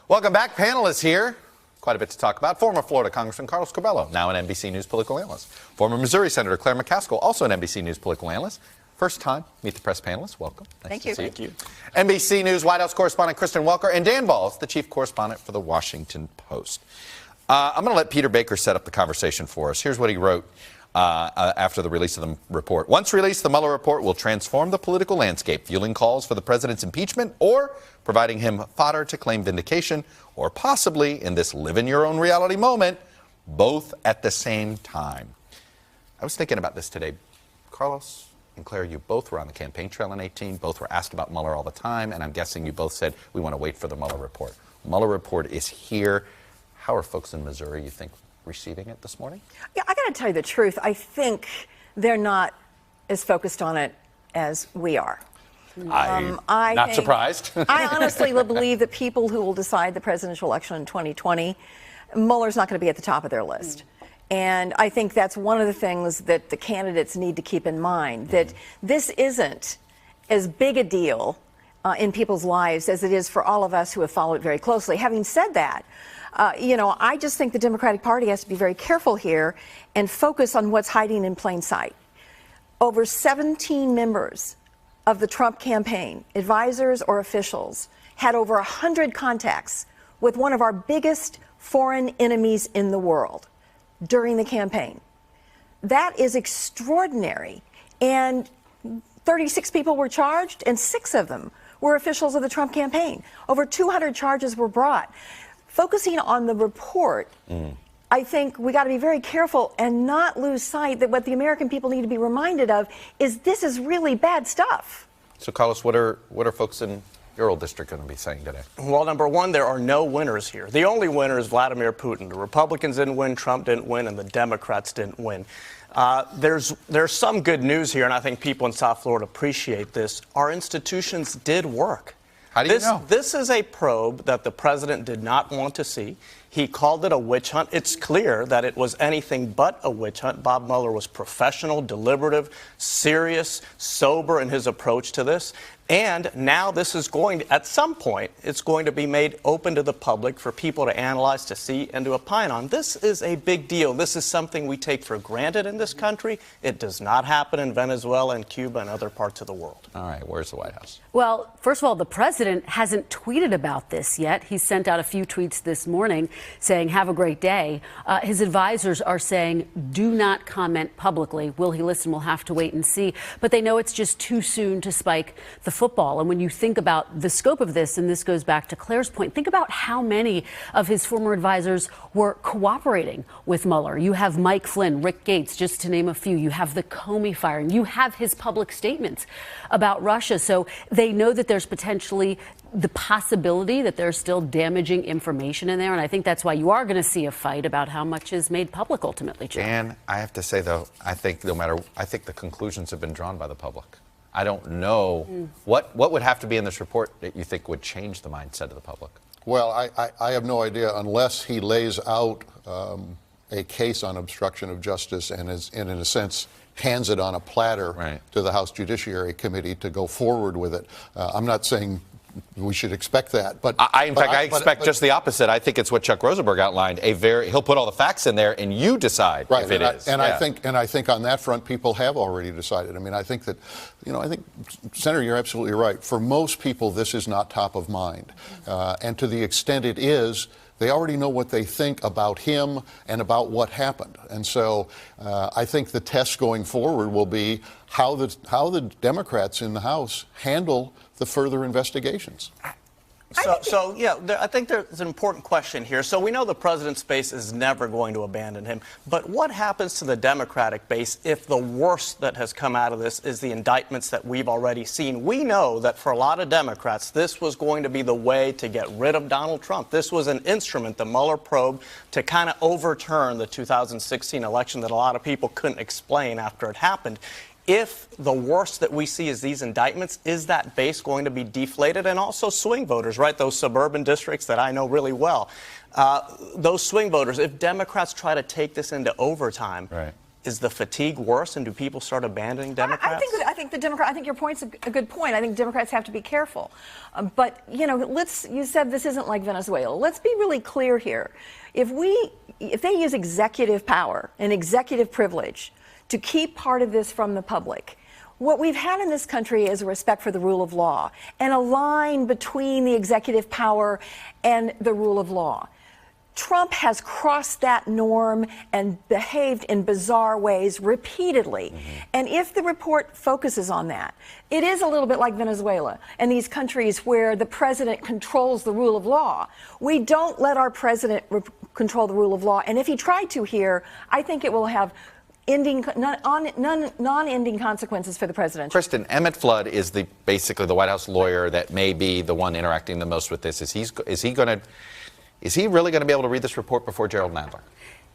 Welcome back. Panelists here. Quite a bit to talk about. Former Florida Congressman Carlos Curbelo, now an NBC News political analyst. Former Missouri Senator Claire McCaskill, also an NBC News political analyst. First time Meet the Press panelists. Welcome. Thank you. Thank you. NBC News White House correspondent Kristen Welker and Dan Balls, the chief correspondent for The Washington Post. I'm going to let Peter Baker set up the conversation for us. Here's what he wrote after the release of the report. Once released, the Mueller report will transform the political landscape, fueling calls for the president's impeachment or providing him fodder to claim vindication, or possibly, in this live-in-your-own-reality moment, both at the same time. I was thinking about this today. Carlos and Claire, you both were on the campaign trail in 2018. Both were asked about Mueller all the time, and I'm guessing you both said, we want to wait for the Mueller report. Mueller report is here. How are folks in Missouri, you think, receiving it this morning? Yeah, I got to tell you the truth. I think they're not as focused on it as we are. I'm not surprised. I honestly believe that people who will decide the presidential election in 2020, Mueller's not going to be at the top of their list. And I think that's one of the things that the candidates need to keep in mind, that this isn't as big a deal in people's lives as it is for all of us who have followed it very closely. Having said that, I just think the Democratic Party has to be very careful here and focus on what's hiding in plain sight. Over 17 members of the Trump campaign, advisors or officials, had over 100 contacts with one of our biggest foreign enemies in the world during the campaign. That is extraordinary. And 36 people were charged, and 6 of them were officials of the Trump campaign. Over 200 charges were brought. Focusing on the report, I think we got to be very careful and not lose sight that what the American people need to be reminded of is this is really bad stuff. So, Carlos, what are folks in your old district going to be saying today? Well, number one, there are no winners here. The only winner is Vladimir Putin. The Republicans didn't win, Trump didn't win, and the Democrats didn't win. There's some good news here, and I think people in South Florida appreciate this. Our institutions did work. How do you know? This is a probe that the president did not want to see. He called it a witch hunt. It's clear that it was anything but a witch hunt. Bob Mueller was professional, deliberative, serious, sober in his approach to this. And now this is going to, at some point, it's going to be made open to the public for people to analyze, to see, and to opine on. This is a big deal. This is something we take for granted in this country. It does not happen in Venezuela and Cuba and other parts of the world. All right, where's the White House? Well, first of all, the president hasn't tweeted about this yet. He sent out a few tweets this morning saying, have a great day. His advisors are saying, do not comment publicly. Will he listen? We'll have to wait and see. But they know it's just too soon to spike the football. And when you think about the scope of this, and this goes back to Claire's point, think about how many of his former advisors were cooperating with Mueller. You have Mike Flynn, Rick Gates, just to name a few. You have the Comey firing. You have his public statements about Russia. So they know that there's potentially the possibility that there's still damaging information in there. And I think that's why you are going to see a fight about how much is made public ultimately, Joe. And I have to say, though, I think the conclusions have been drawn by the public. I don't know what would have to be in this report that you think would change the mindset of the public. Well, I have no idea unless he lays out a case on obstruction of justice and in a sense, hands it on a platter to the House Judiciary Committee to go forward with it. I'm not saying we should expect that, but I expect just the opposite. I think it's what Chuck Rosenberg outlined. He'll put all the facts in there, and you decide if it is. I think on that front, people have already decided. I mean, I think that, Senator, you're absolutely right. For most people, this is not top of mind, and to the extent it is, they already know what they think about him and about what happened. And so I think the test going forward will be how the Democrats in the House handle the further investigations. I think there's an important question here. So we know the president's base is never going to abandon him. But what happens to the Democratic base if the worst that has come out of this is the indictments that we've already seen? We know that for a lot of Democrats, this was going to be the way to get rid of Donald Trump. This was an instrument, the Mueller probe, to kind of overturn the 2016 election that a lot of people couldn't explain after it happened. If the worst that we see is these indictments, is that base going to be deflated? And also swing voters, right? Those suburban districts that I know really well. Those swing voters, if Democrats try to take this into overtime, is the fatigue worse, and do people start abandoning Democrats? I think your point's a good point. I think Democrats have to be careful. But, you know, you said this isn't like Venezuela. Let's be really clear here. If they use executive power and executive privilege to keep part of this from the public, what we've had in this country is a respect for the rule of law and a line between the executive power and the rule of law. Trump has crossed that norm and behaved in bizarre ways repeatedly. And if the report focuses on that, it is a little bit like Venezuela and these countries where the president controls the rule of law. We don't let our president control the rule of law. And if he tried to here, I think it will have non-ending consequences for the president. Kristen, Emmett Flood is basically the White House lawyer that may be the one interacting the most with this. Is he really going to be able to read this report before Gerald Nadler?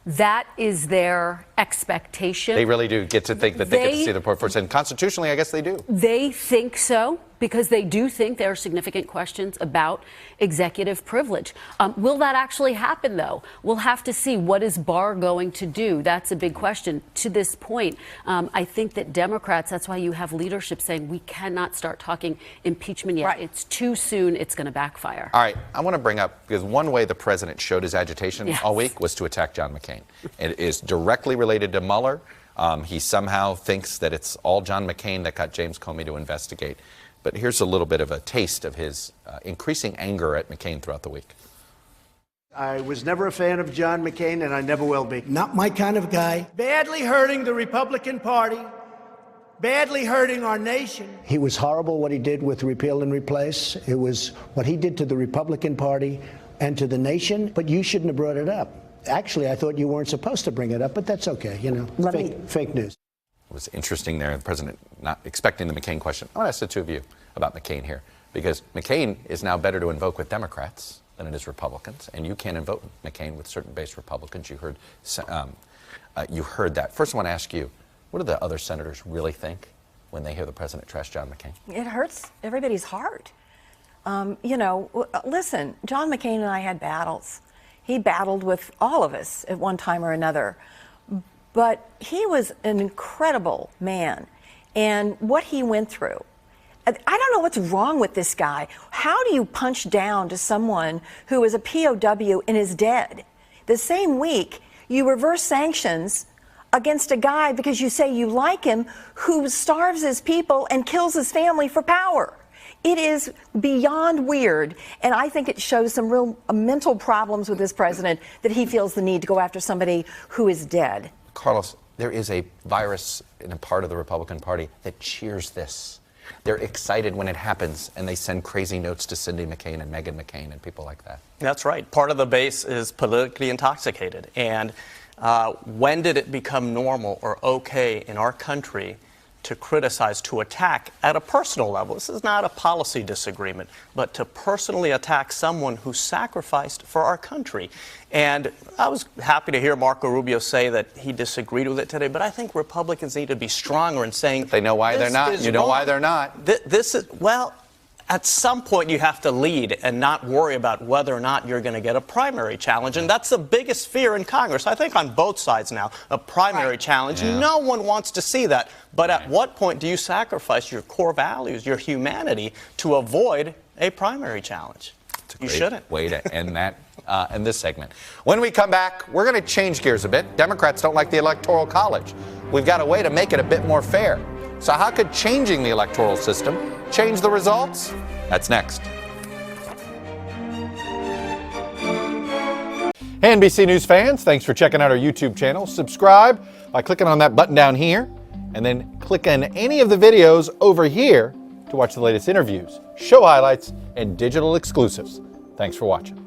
That is their expectation. They really do get to think that they get to see the report first. And constitutionally, I guess they do. They think so, because they do think there are significant questions about executive privilege. Will that actually happen, though? We'll have to see. What is Barr going to do? That's a big question. To this point, I think that Democrats, that's why you have leadership saying we cannot start talking impeachment yet. Right. It's too soon. It's going to backfire. All right, I want to bring up, because one way the president showed his agitation Yes. all week was to attack John McCain. It is directly related to Mueller. He somehow thinks that it's all John McCain that got James Comey to investigate. But here's a little bit of a taste of his increasing anger at McCain throughout the week. I was never a fan of John McCain, and I never will be. Not my kind of guy. Badly hurting the Republican Party, badly hurting our nation. He was horrible what he did with repeal and replace. It was what he did to the Republican Party and to the nation, but you shouldn't have brought it up. Actually, I thought you weren't supposed to bring it up, but that's okay, you know, fake news. It was interesting there, the president not expecting the McCain question. I want to ask the two of you about McCain here, because McCain is now better to invoke with Democrats than it is Republicans, and you can't invoke McCain with certain base Republicans. You heard that. First, I want to ask you, what do the other senators really think when they hear the president trash John McCain? It hurts everybody's heart. You know, listen, John McCain and I had battles. He battled with all of us at one time or another. But he was an incredible man. And what he went through, I don't know what's wrong with this guy. How do you punch down to someone who is a POW and is dead? The same week, you reverse sanctions against a guy because you say you like him, who starves his people and kills his family for power. It is beyond weird, and I think it shows some real mental problems with this president that he feels the need to go after somebody who is dead. Carlos, there is a virus in a part of the Republican Party that cheers this. They're excited when it happens, and they send crazy notes to Cindy McCain and Meghan McCain and people like that. That's right. Part of the base is politically intoxicated. And when did it become normal or okay in our country to criticize, to attack at a personal level? This is not a policy disagreement, but to personally attack someone who sacrificed for our country. And I was happy to hear Marco Rubio say that he disagreed with it today, but I think Republicans need to be stronger in saying They know why they're not. You know why they're not. This is, well, at some point you have to lead and not worry about whether or not you're going to get a primary challenge. And that's the biggest fear in Congress, I think, on both sides now, a primary challenge. Yeah. No one wants to see that. But at what point do you sacrifice your core values, your humanity, to avoid a primary challenge? You shouldn't. Way to end that in this segment. When we come back, we're going to change gears a bit. Democrats don't like the Electoral College. We've got a way to make it a bit more fair. So how could changing the electoral system change the results? That's next. Hey, NBC News fans, thanks for checking out our YouTube channel. Subscribe by clicking on that button down here, and then click on any of the videos over here to watch the latest interviews, show highlights, and digital exclusives. Thanks for watching.